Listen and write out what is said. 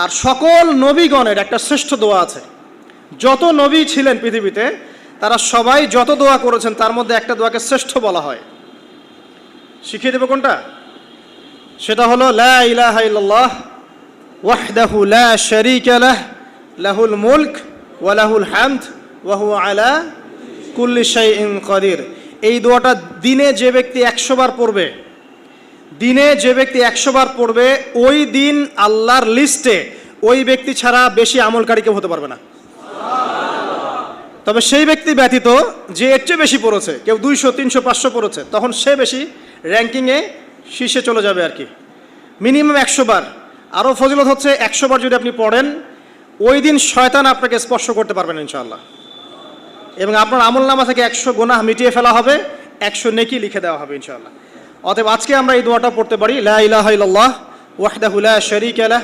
আর সকল নবীগণের একটা শ্রেষ্ঠ দোয়া আছে। যত নবী ছিলেন পৃথিবীতে তারা সবাই যত দোয়া করেছেন তার মধ্যে একটা দোয়াকে শ্রেষ্ঠ বলা হয়। শিখিয়ে দেব কোনটা? সেটা হলো লা ইলাহা ইল্লাল্লাহ ওয়াহদাহু লা শারীকা লাহ লাহুল মুলক ওয়া লাহুল হামদ ওয়া হুয়া আলা কুল্লি শাইইন কাদির। এই দোয়াটা দিনে যে ব্যক্তি 100 বার পড়বে, দিনে যে ব্যক্তি 100 বার পড়বে, ওই দিন আল্লাহর লিস্টে ওই ব্যক্তি ছাড়া বেশি আমলকারী কেউ হতে পারবে না। তবে সেই ব্যক্তি ব্যতীত যে এর চেয়ে বেশি পড়েছে, কেউ 200, 300, 500 পড়েছে, তখন সে বেশি র্যাঙ্কিংয়ে শীর্ষে চলে যাবে আর কি। মিনিমাম 100 বার। আরও ফজিলত হচ্ছে 100 বার যদি আপনি পড়েন, ওই দিন শয়তান আপনাকে স্পর্শ করতে পারবেন ইনশাআল্লাহ, এবং আপনার আমলনামা থেকে 100 গুনাহ মিটিয়ে ফেলা হবে, 100 নেকি লিখে দেওয়া হবে ইনশাআল্লাহ। অতএব আজকে আমরা এই দোয়াটা পড়তে পারি, লা ইলাহা ইল্লাল্লাহ ওয়াহদাহু লা শারীকা লাহ